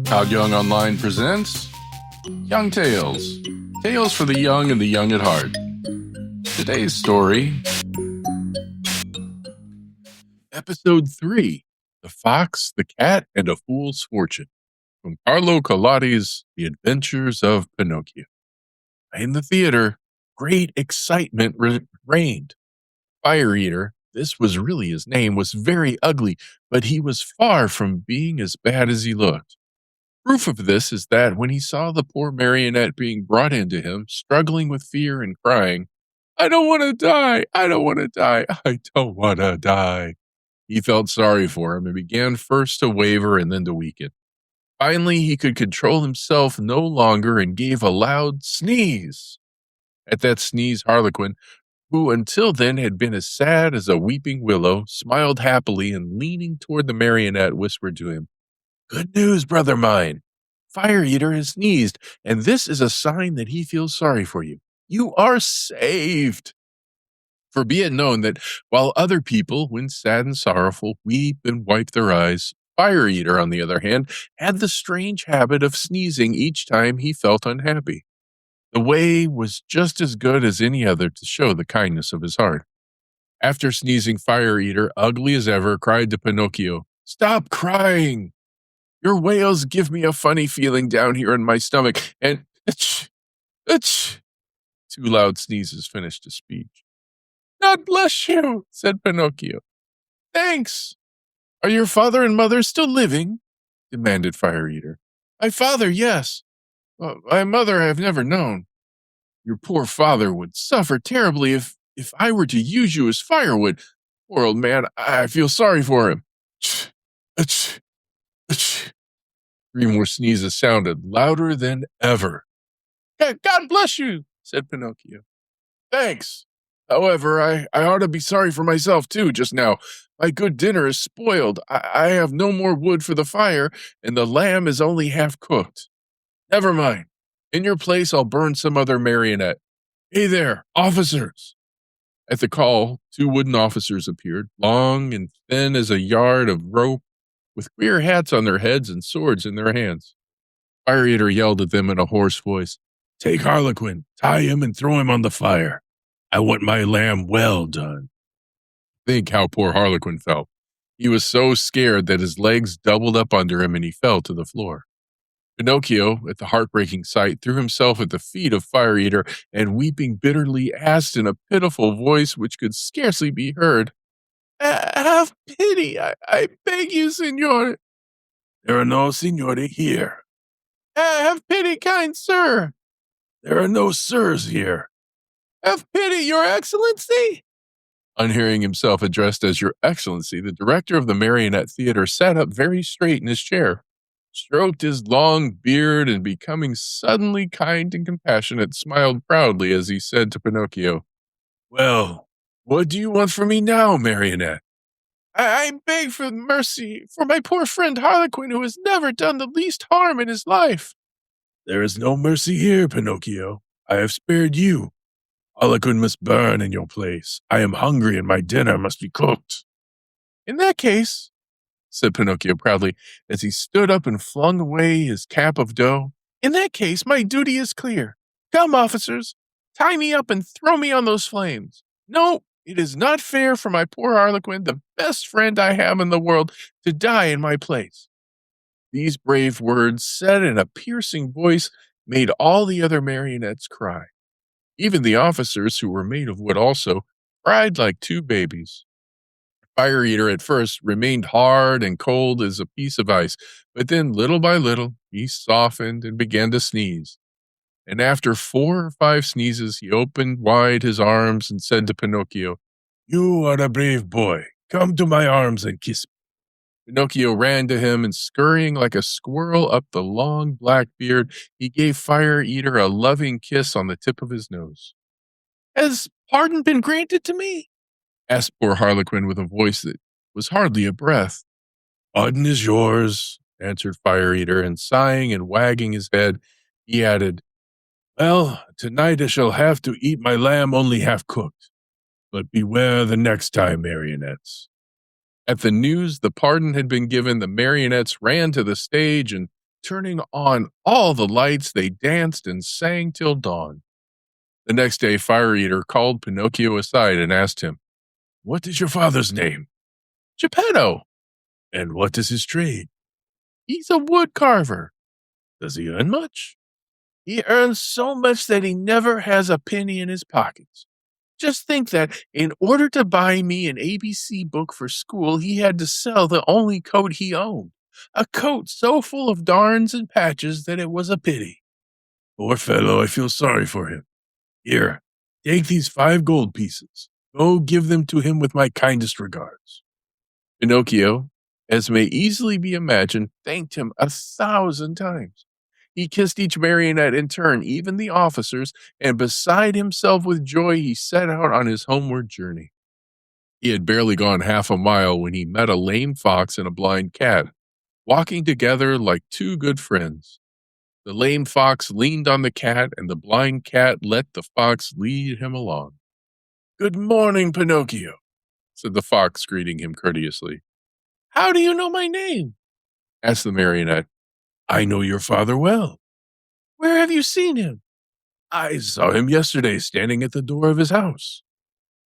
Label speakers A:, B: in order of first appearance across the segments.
A: Todd Young Online presents Young Tales. Tales for the young and the young at heart. Today's story, Episode 3, The Fox, the Cat, and a Fool's Fortune, from Carlo Collodi's The Adventures of Pinocchio. In the theater, great excitement reigned. Fire Eater, this was really his name, was very ugly, but he was far from being as bad as he looked. Proof of this is that when he saw the poor marionette being brought into him, struggling with fear and crying, "I don't want to die! I don't want to die! I don't want to die!" He felt sorry for him and began first to waver and then to weaken. Finally, he could control himself no longer and gave a loud sneeze. At that sneeze, Harlequin, who until then had been as sad as a weeping willow, smiled happily and leaning toward the marionette, whispered to him, "Good news, brother mine. Fire Eater has sneezed, and this is a sign that he feels sorry for you. You are saved." For be it known that while other people, when sad and sorrowful, weep and wipe their eyes, Fire Eater, on the other hand, had the strange habit of sneezing each time he felt unhappy. The way was just as good as any other to show the kindness of his heart. After sneezing, Fire Eater, ugly as ever, cried to Pinocchio, "Stop crying! Your wails give me a funny feeling down here in my stomach, and achoo, achoo." Two loud sneezes finished his speech. "God bless you," said Pinocchio. "Thanks. Are your father and mother still living?" demanded Fire Eater. "My father, yes. My mother I have never known. Your poor father would suffer terribly if I were to use you as firewood. Poor old man, I feel sorry for him." Achoo, achoo, achoo. Three more sneezes sounded louder than ever. "God bless you," said Pinocchio. "Thanks. However, I ought to be sorry for myself, too, just now. My good dinner is spoiled. I have no more wood for the fire, and the lamb is only half cooked. Never mind. In your place, I'll burn some other marionette. Hey there, officers!" At the call, two wooden officers appeared, long and thin as a yard of rope, with queer hats on their heads and swords in their hands. Fire Eater yelled at them in a hoarse voice, "Take Harlequin, tie him, and throw him on the fire. I want my lamb well done." Think how poor Harlequin felt. He was so scared that his legs doubled up under him and he fell to the floor. Pinocchio, at the heartbreaking sight, threw himself at the feet of Fire Eater and, weeping bitterly, asked in a pitiful voice which could scarcely be heard, "Have pity, I beg you, signore." "There are no signori here." "Have pity, kind sir." "There are no sirs here." "Have pity, your excellency." On hearing himself addressed as Your Excellency, the director of the Marionette Theater sat up very straight in his chair, stroked his long beard, and, becoming suddenly kind and compassionate, smiled proudly as he said to Pinocchio, "Well, what do you want from me now, Marionette?" I beg for mercy for my poor friend Harlequin, who has never done the least harm in his life." "There is no mercy here, Pinocchio. I have spared you. Harlequin must burn in your place. I am hungry and my dinner must be cooked." "In that case," said Pinocchio proudly, as he stood up and flung away his cap of dough, "in that case, my duty is clear. Come, officers, tie me up and throw me on those flames. No, it is not fair for my poor Harlequin, the best friend I have in the world, to die in my place." These brave words, said in a piercing voice, made all the other marionettes cry. Even the officers, who were made of wood also, cried like two babies. Fire Eater at first remained hard and cold as a piece of ice, but then little by little he softened and began to sneeze. And after 4 or 5 sneezes, he opened wide his arms and said to Pinocchio, "You are a brave boy. Come to my arms and kiss me." Pinocchio ran to him, and scurrying like a squirrel up the long black beard, he gave Fire Eater a loving kiss on the tip of his nose. "Has pardon been granted to me?" asked poor Harlequin with a voice that was hardly a breath. "Pardon is yours," answered Fire Eater, and sighing and wagging his head, he added, "Well, tonight I shall have to eat my lamb only half cooked. But beware the next time, marionettes." At the news the pardon had been given, the marionettes ran to the stage and Turning on all the lights, they danced and sang till dawn. The next day, Fire Eater called Pinocchio aside and asked him, "What is your father's name?" "Geppetto." "And what is his trade?" "He's a wood carver." "Does he earn much?" "He earns so much that he never has a penny in his pockets. Just think that in order to buy me an ABC book for school, he had to sell the only coat he owned. A coat so full of darns and patches that it was a pity." "Poor fellow, I feel sorry for him. Here, take these 5 gold pieces. Go give them to him with my kindest regards." Pinocchio, as may easily be imagined, thanked him 1,000 times. He kissed each marionette in turn, even the officers, and beside himself with joy, he set out on his homeward journey. He had barely gone half a mile when he met a lame fox and a blind cat, walking together like two good friends. The lame fox leaned on the cat, and the blind cat let the fox lead him along. "Good morning, Pinocchio," said the fox, greeting him courteously. "How do you know my name?" asked the marionette. "I know your father well." "Where have you seen him?" "I saw him yesterday standing at the door of his house."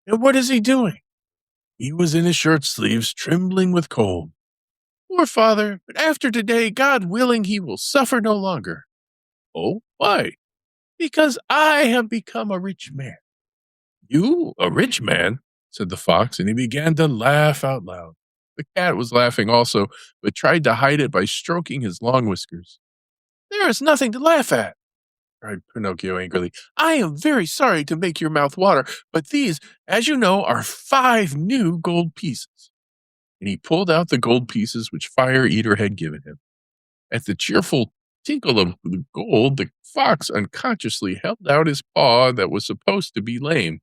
A: "And what is he doing?" "He was in his shirt sleeves, trembling with cold." "Poor father, but after today, God willing, he will suffer no longer." "Oh, why?" "Because I have become a rich man." "You, a rich man?" said the fox, and he began to laugh out loud. The cat was laughing also, but tried to hide it by stroking his long whiskers. "There is nothing to laugh at," cried Pinocchio angrily. "I am very sorry to make your mouth water, but these, as you know, are 5 new gold pieces." And he pulled out the gold pieces which Fire Eater had given him. At the cheerful tinkle of the gold, the fox unconsciously held out his paw that was supposed to be lame,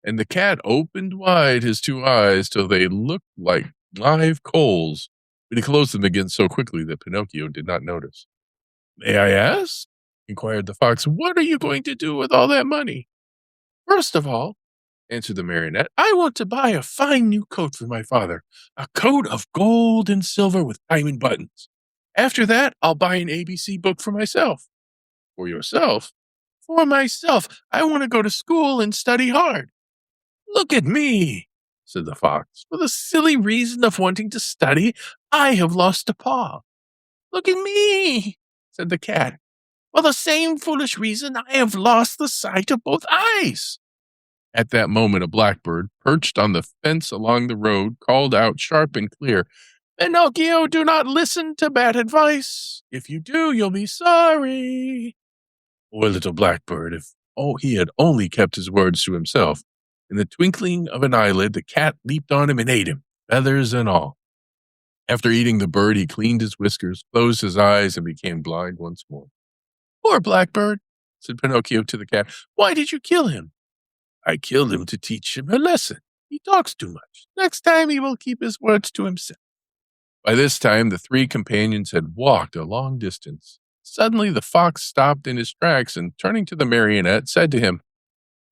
A: and the cat opened wide his 2 eyes till they looked like live coals, but he closed them again so quickly that Pinocchio did not notice. "May I ask?" inquired the fox. "What are you going to do with all that money?" "First of all," answered the marionette, "I want to buy a fine new coat for my father, a coat of gold and silver with diamond buttons. After that, I'll buy an ABC book for myself." "For yourself?" "For myself. I want to go to school and study hard." "Look at me," said the fox. "For the silly reason of wanting to study, I have lost a paw." "Look at me," said the cat. "For the same foolish reason, I have lost the sight of both eyes." At that moment, a blackbird, perched on the fence along the road, called out sharp and clear, "Pinocchio, do not listen to bad advice. If you do, you'll be sorry." Poor little blackbird, if he had only kept his words to himself. In the twinkling of an eyelid, the cat leaped on him and ate him, feathers and all. After eating the bird, he cleaned his whiskers, closed his eyes, and became blind once more. "Poor blackbird," said Pinocchio to the cat. "Why did you kill him?" "I killed him to teach him a lesson. He talks too much. Next time he will keep his words to himself." By this time, the 3 companions had walked a long distance. Suddenly, the fox stopped in his tracks and, turning to the marionette, said to him,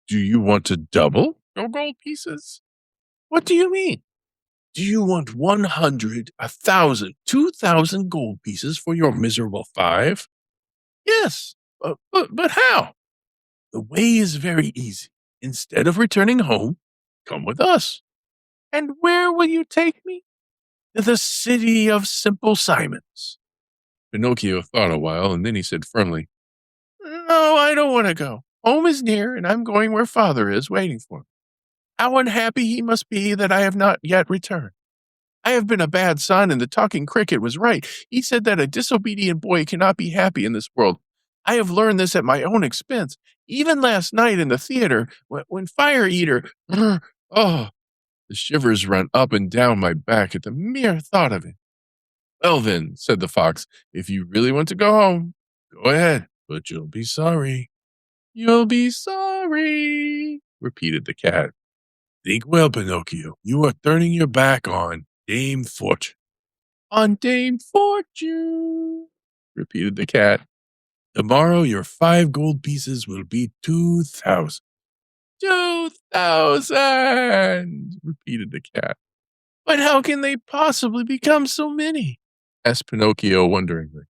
A: "Do you want to double your gold pieces?" "What do you mean?" "Do you want 100, 1,000, 2,000 gold pieces for your miserable 5? "Yes, but how?" "The way is very easy. Instead of returning home, come with us." "And where will you take me?" "To the city of Simple Simons." Pinocchio thought a while, and then he said firmly, "No, I don't want to go. Home is near, and I'm going where father is waiting for me. How unhappy he must be that I have not yet returned. I have been a bad son, and the talking cricket was right. He said that a disobedient boy cannot be happy in this world. I have learned this at my own expense. Even last night in the theater, when Fire Eater, oh, the shivers run up and down my back at the mere thought of it." "Well then," said the fox, "if you really want to go home, go ahead, but you'll be sorry." "You'll be sorry," repeated the cat. "Think well, Pinocchio. You are turning your back on Dame Fortune." "On Dame Fortune," repeated the cat. "Tomorrow your 5 gold pieces will be 2,000. 2,000, repeated the cat. "But how can they possibly become so many?" asked Pinocchio wonderingly.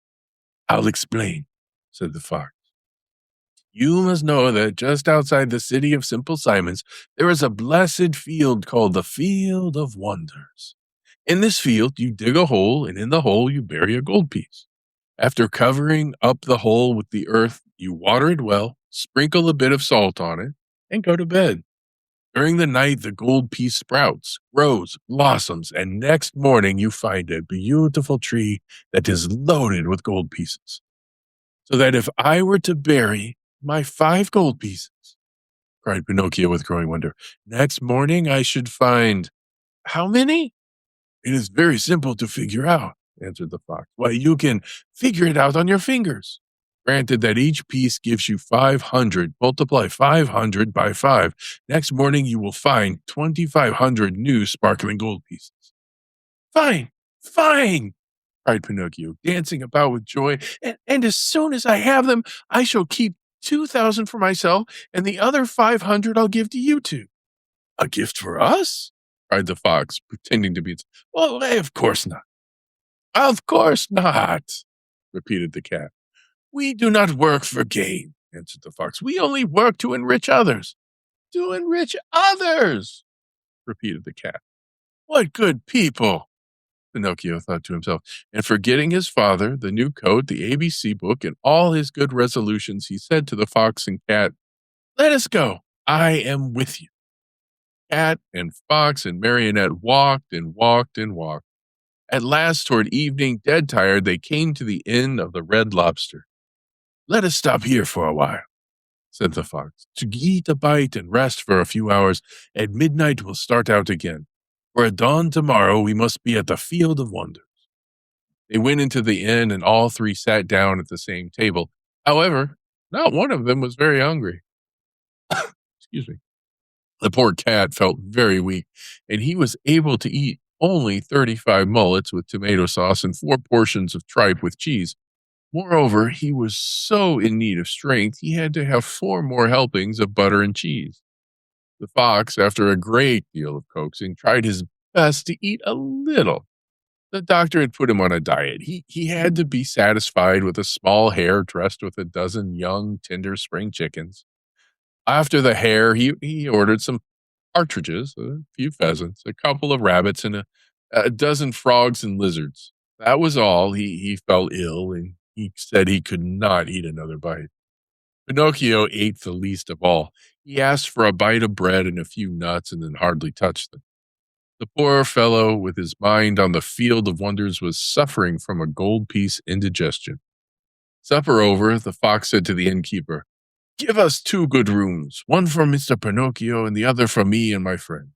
A: I'll explain, said the fox. You must know that just outside the city of Simple Simons, there is a blessed field called the Field of Wonders. In this field, you dig a hole, and in the hole, you bury a gold piece. After covering up the hole with the earth, you water it well, sprinkle a bit of salt on it, and go to bed. During the night, the gold piece sprouts, grows, blossoms, and next morning you find a beautiful tree that is loaded with gold pieces. So that if I were to bury my 5 gold pieces, cried Pinocchio with growing wonder, next morning I should find how many? It is very simple to figure out, answered the fox. Why, you can figure it out on your fingers. Granted that each piece gives you 500. Multiply 500 by 5. Next morning you will find 2,500 new sparkling gold pieces. Fine, fine, cried Pinocchio, dancing about with joy. And as soon as I have them, I shall keep 2,000 for myself, and the other 500 I'll give to you two. A gift for us? Cried the fox, pretending to be. Well, of course not. Of course not, repeated the cat. We do not work for gain, answered the fox. We only work to enrich others. To enrich others, repeated the cat. What good people, Pinocchio thought to himself, and forgetting his father, the new coat, the ABC book, and all his good resolutions, he said to the fox and cat, Let us go. I am with you. Cat and fox and marionette walked and walked and walked. At last, toward evening, dead tired, they came to the inn of the Red Lobster. Let us stop here for a while, said the fox, to eat a bite and rest for a few hours. At midnight we'll start out again. For at dawn tomorrow we must be at the Field of Wonders. They went into the inn, and all three sat down at the same table. However, not one of them was very hungry. Excuse me. The poor cat felt very weak, and he was able to eat only 35 mullets with tomato sauce and 4 portions of tripe with cheese. Moreover, he was so in need of strength, he had to have 4 more helpings of butter and cheese. The fox, after a great deal of coaxing, tried his best to eat a little. The doctor had put him on a diet. He had to be satisfied with a small hare dressed with a dozen young, tender spring chickens. After the hare, he ordered some partridges, a few pheasants, a couple of rabbits, and a dozen frogs and lizards. That was all. He felt ill, and he said he could not eat another bite. Pinocchio ate the least of all. He asked for a bite of bread and a few nuts, and then hardly touched them. The poor fellow, with his mind on the Field of Wonders, was suffering from a gold piece indigestion. Supper over, the fox said to the innkeeper, Give us 2 good rooms, one for Mr. Pinocchio and the other for me and my friend.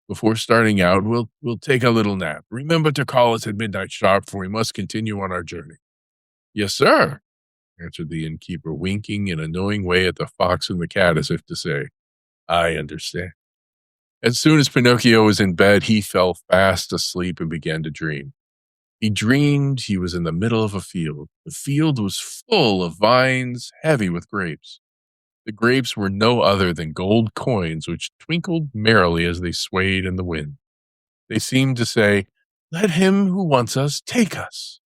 A: Before starting out, we'll take a little nap. Remember to call us at midnight sharp, for we must continue on our journey. Yes, sir, answered the innkeeper, winking in a knowing way at the fox and the cat as if to say, I understand. As soon as Pinocchio was in bed, he fell fast asleep and began to dream. He dreamed he was in the middle of a field. The field was full of vines, heavy with grapes. The grapes were no other than gold coins, which twinkled merrily as they swayed in the wind. They seemed to say, Let him who wants us take us.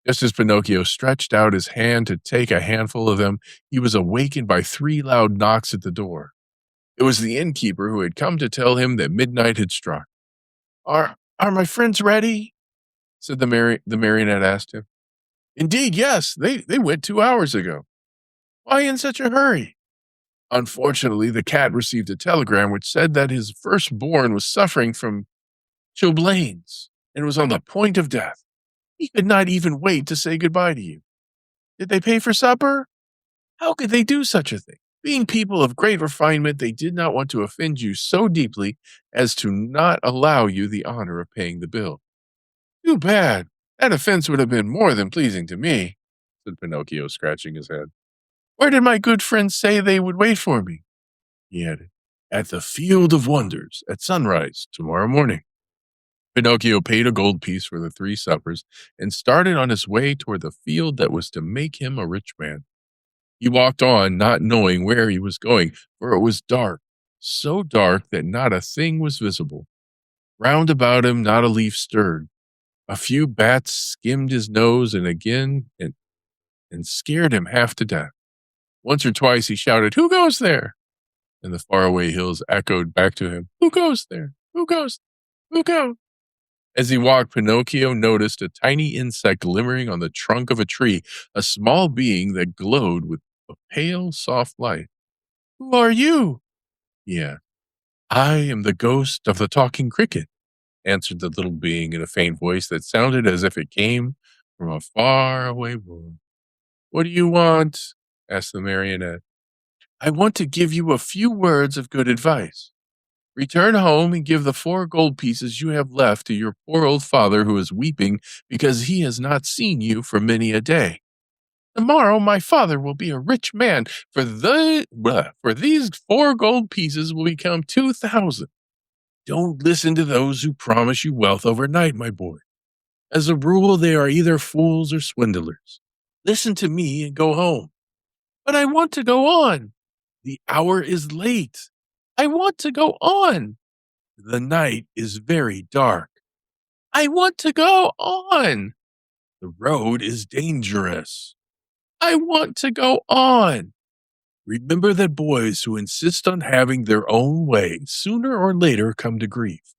A: Just as Pinocchio stretched out his hand to take a handful of them, he was awakened by 3 loud knocks at the door. It was the innkeeper who had come to tell him that midnight had struck. Are my friends ready? Said the marionette asked him. Indeed, yes, they went 2 hours ago. Why in such a hurry? Unfortunately, the cat received a telegram which said that his firstborn was suffering from chilblains and was on the point of death. He could not even wait to say goodbye to you. Did they pay for supper? How could they do such a thing? Being people of great refinement, they did not want to offend you so deeply as to not allow you the honor of paying the bill. Too bad. That offense would have been more than pleasing to me, said Pinocchio, scratching his head. Where did my good friends say they would wait for me? He added. At the Field of Wonders, at sunrise tomorrow morning. Pinocchio paid a gold piece for the 3 suppers and started on his way toward the field that was to make him a rich man. He walked on, not knowing where he was going, for it was dark, so dark that not a thing was visible. Round about him, not a leaf stirred. A few bats skimmed his nose, and again and scared him half to death. Once or twice he shouted, "Who goes there?" And the faraway hills echoed back to him, "Who goes there? Who goes? Who goes?" As he walked, Pinocchio noticed a tiny insect glimmering on the trunk of a tree, a small being that glowed with a pale, soft light. "Who are you?" he asked. "I am the ghost of the talking cricket," answered the little being in a faint voice that sounded as if it came from a faraway world. "What do you want?" asked the marionette. "I want to give you a few words of good advice. Return home and give the 4 gold pieces you have left to your poor old father who is weeping because he has not seen you for many a day. Tomorrow my father will be a rich man, for these 4 gold pieces will become 2,000. Don't listen to those who promise you wealth overnight, my boy. As a rule, they are either fools or swindlers. Listen to me and go home." "But I want to go on." "The hour is late." "I want to go on." "The night is very dark." "I want to go on." "The road is dangerous." "I want to go on." Remember that boys who insist on having their own way sooner or later come to grief.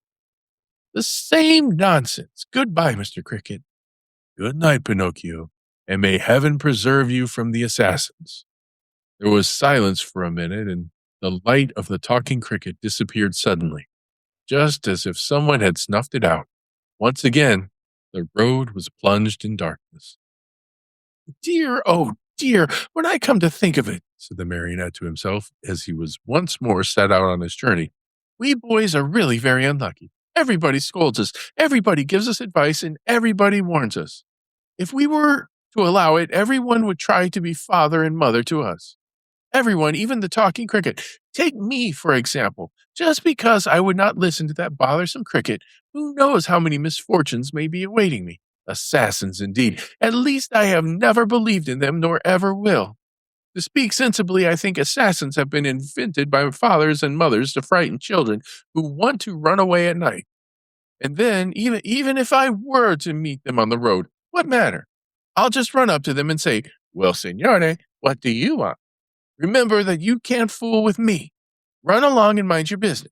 A: "The same nonsense. Goodbye, Mr. Cricket." "Good night, Pinocchio, and may heaven preserve you from the assassins." There was silence for a minute, and the light of the talking cricket disappeared suddenly, just as if someone had snuffed it out. Once again, the road was plunged in darkness. "Dear, oh dear, when I come to think of it," said the marionette to himself as he was once more set out on his journey, "we boys are really very unlucky. Everybody scolds us, everybody gives us advice, and everybody warns us. If we were to allow it, everyone would try to be father and mother to us. Everyone, even the talking cricket. Take me, for example. Just because I would not listen to that bothersome cricket, who knows how many misfortunes may be awaiting me? Assassins, indeed. At least I have never believed in them, nor ever will. To speak sensibly, I think assassins have been invented by fathers and mothers to frighten children who want to run away at night. And then, even if I were to meet them on the road, what matter? I'll just run up to them and say, 'Well, signore, what do you want? Remember that you can't fool with me. Run along and mind your business.'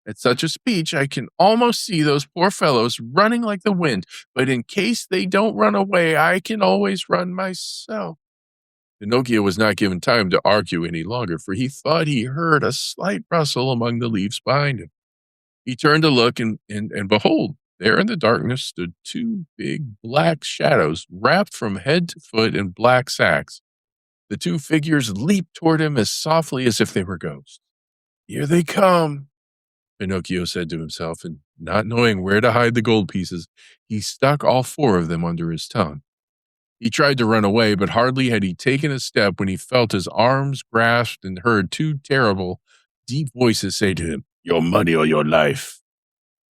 A: At such a speech, I can almost see those poor fellows running like the wind, but in case they don't run away, I can always run myself." Pinocchio was not given time to argue any longer, for he thought he heard a slight rustle among the leaves behind him. He turned to look, and behold, there in the darkness stood 2 big black shadows, wrapped from head to foot in black sacks. The 2 figures leaped toward him as softly as if they were ghosts. "Here they come," Pinocchio said to himself, and not knowing where to hide the gold pieces, he stuck all 4 of them under his tongue. He tried to run away, but hardly had he taken a step when he felt his arms grasped and heard 2 terrible, deep voices say to him, "Your money or your life."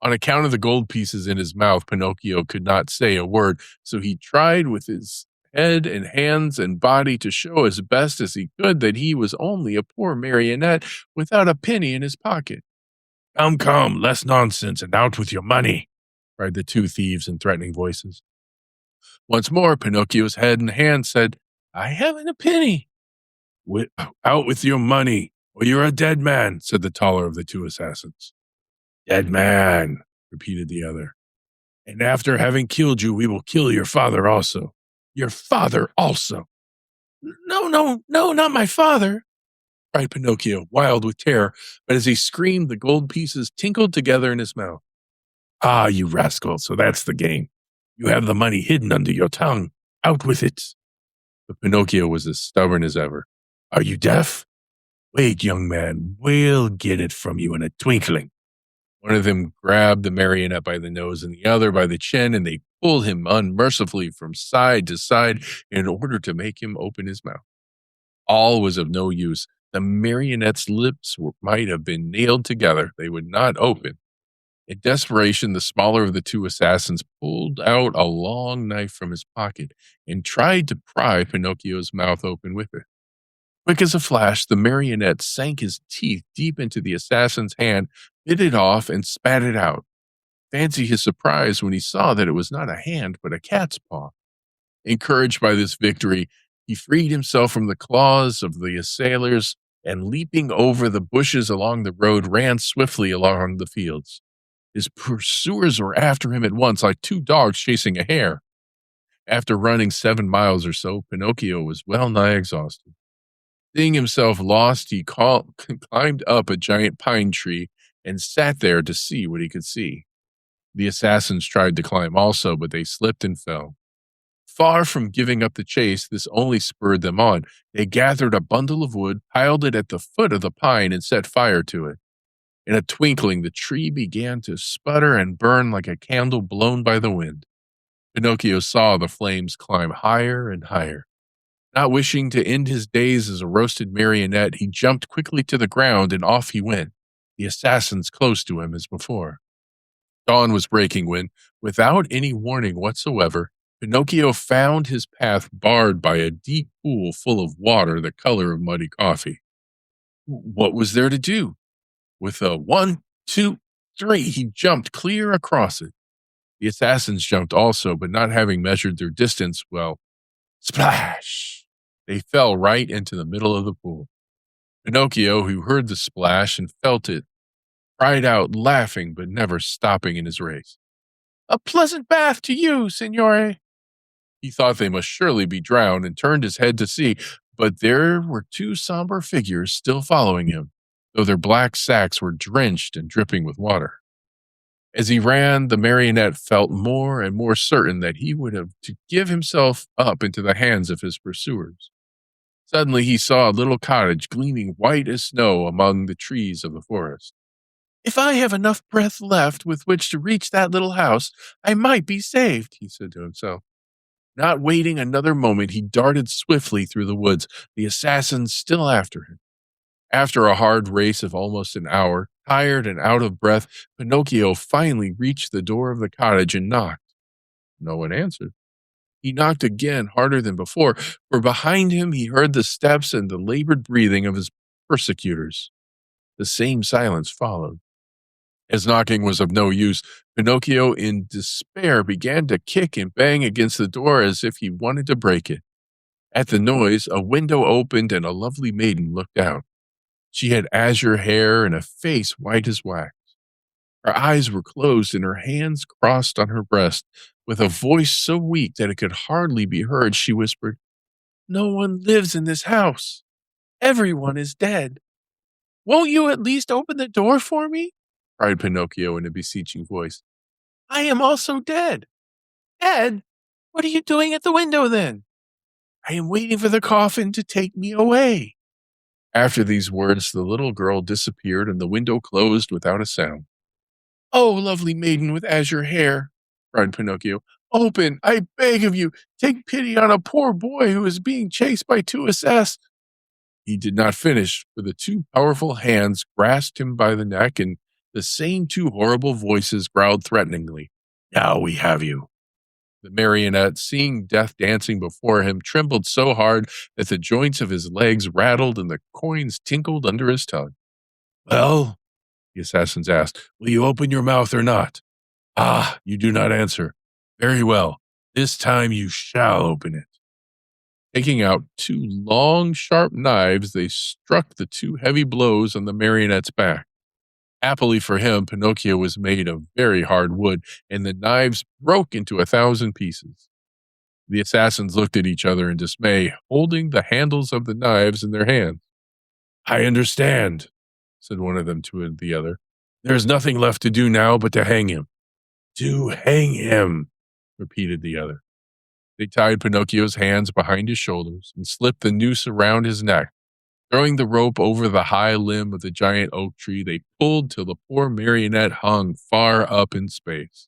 A: On account of the gold pieces in his mouth, Pinocchio could not say a word, so he tried with his head and hands and body to show as best as he could that he was only a poor marionette without a penny in his pocket. "Come, come, less nonsense, and out with your money," cried the 2 thieves in threatening voices. Once more, Pinocchio's head and hands said, "I haven't a penny." "Out with your money, or you're a dead man," said the taller of the 2 assassins. "Dead man," repeated the other. "And after having killed you, we will kill your father also." "Your father also?" "No, no, no, not my father," cried Pinocchio, wild with terror, but as he screamed, the gold pieces tinkled together in his mouth. "Ah, you rascal, so that's the game. You have the money hidden under your tongue. Out with it." But Pinocchio was as stubborn as ever. "Are you deaf? Wait, young man, we'll get it from you in a twinkling." One of them grabbed the marionette by the nose and the other by the chin, and they pulled him unmercifully from side to side in order to make him open his mouth. All was of no use. The marionette's lips might have been nailed together. They would not open. In desperation, the smaller of the 2 assassins pulled out a long knife from his pocket and tried to pry Pinocchio's mouth open with it. Quick as a flash, the marionette sank his teeth deep into the assassin's hand, bit it off, and spat it out. Fancy his surprise when he saw that it was not a hand, but a cat's paw. Encouraged by this victory, he freed himself from the claws of the assailers and, leaping over the bushes along the road, ran swiftly along the fields. His pursuers were after him at once, like two dogs chasing a hare. After running 7 miles or so, Pinocchio was well nigh exhausted. Seeing himself lost, he climbed up a giant pine tree and sat there to see what he could see. The assassins tried to climb also, but they slipped and fell. Far from giving up the chase, this only spurred them on. They gathered a bundle of wood, piled it at the foot of the pine, and set fire to it. In a twinkling, the tree began to sputter and burn like a candle blown by the wind. Pinocchio saw the flames climb higher and higher. Not wishing to end his days as a roasted marionette, he jumped quickly to the ground and off he went, the assassins close to him as before. Dawn was breaking when, without any warning whatsoever, Pinocchio found his path barred by a deep pool full of water the color of muddy coffee. What was there to do? With a 1, 2, 3, he jumped clear across it. The assassins jumped also, but not having measured their distance well, splash! They fell right into the middle of the pool. Pinocchio, who heard the splash and felt it, cried out, laughing but never stopping in his race. A pleasant bath to you, signore! He thought they must surely be drowned and turned his head to see, but there were two somber figures still following him, though their black sacks were drenched and dripping with water. As he ran, the marionette felt more and more certain that he would have to give himself up into the hands of his pursuers. Suddenly he saw a little cottage gleaming white as snow among the trees of the forest. If I have enough breath left with which to reach that little house, I might be saved, he said to himself. Not waiting another moment, he darted swiftly through the woods, the assassins still after him. After a hard race of almost an hour, tired and out of breath, Pinocchio finally reached the door of the cottage and knocked. No one answered. He knocked again, harder than before, for behind him he heard the steps and the labored breathing of his persecutors. The same silence followed. As knocking was of no use, Pinocchio, in despair, began to kick and bang against the door as if he wanted to break it. At the noise, a window opened and a lovely maiden looked out. She had azure hair and a face white as wax. Her eyes were closed and her hands crossed on her breast. With a voice so weak that it could hardly be heard, she whispered, No one lives in this house. Everyone is dead. Won't you at least open the door for me? Cried Pinocchio in a beseeching voice. I am also dead. Dead? What are you doing at the window then? I am waiting for the coffin to take me away. After these words, the little girl disappeared and the window closed without a sound. Oh, lovely maiden with azure hair, cried Pinocchio. Open, I beg of you. Take pity on a poor boy who is being chased by two assassins. He did not finish, for the two powerful hands grasped him by the neck, and the same two horrible voices growled threateningly, Now we have you. The marionette, seeing death dancing before him, trembled so hard that the joints of his legs rattled and the coins tinkled under his tongue. Well, the assassins asked, will you open your mouth or not? Ah, you do not answer. Very well. This time you shall open it. Taking out two long, sharp knives, they struck the two heavy blows on the marionette's back. Happily for him, Pinocchio was made of very hard wood, and the knives broke into 1,000 pieces. The assassins looked at each other in dismay, holding the handles of the knives in their hands. I understand, said one of them to the other. There is nothing left to do now but to hang him. To hang him, repeated the other. They tied Pinocchio's hands behind his shoulders and slipped the noose around his neck. Throwing the rope over the high limb of the giant oak tree, they pulled till the poor marionette hung far up in space.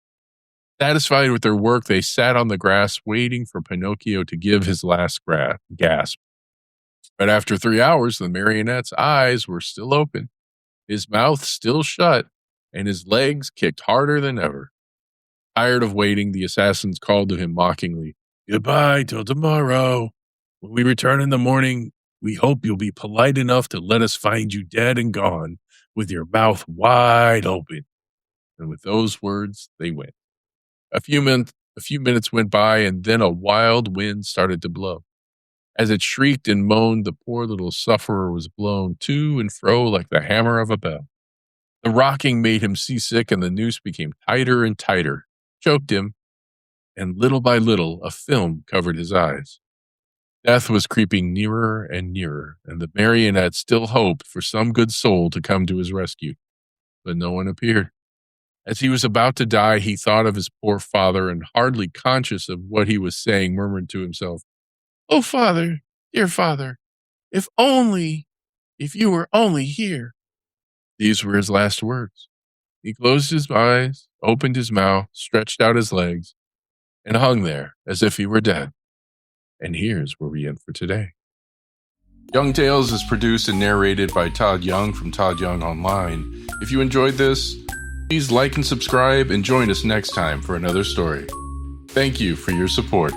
A: Satisfied with their work, they sat on the grass waiting for Pinocchio to give his last gasp. But after 3 hours, the marionette's eyes were still open, his mouth still shut, and his legs kicked harder than ever. Tired of waiting, the assassins called to him mockingly, Goodbye till tomorrow. When we return in the morning, we hope you'll be polite enough to let us find you dead and gone, with your mouth wide open. And with those words, they went. A few A few minutes went by, and then a wild wind started to blow. As it shrieked and moaned, the poor little sufferer was blown to and fro like the hammer of a bell. The rocking made him seasick, and the noose became tighter and tighter, choked him, and little by little, a film covered his eyes. Death was creeping nearer and nearer, and the marionette still hoped for some good soul to come to his rescue, but no one appeared. As he was about to die, he thought of his poor father, and hardly conscious of what he was saying, murmured to himself, "Oh, father, dear father, if you were only here." These were his last words. He closed his eyes, opened his mouth, stretched out his legs, and hung there as if he were dead. And here's where we end for today. Young Tales is produced and narrated by Todd Young from Todd Young Online. If you enjoyed this, please like and subscribe and join us next time for another story. Thank you for your support.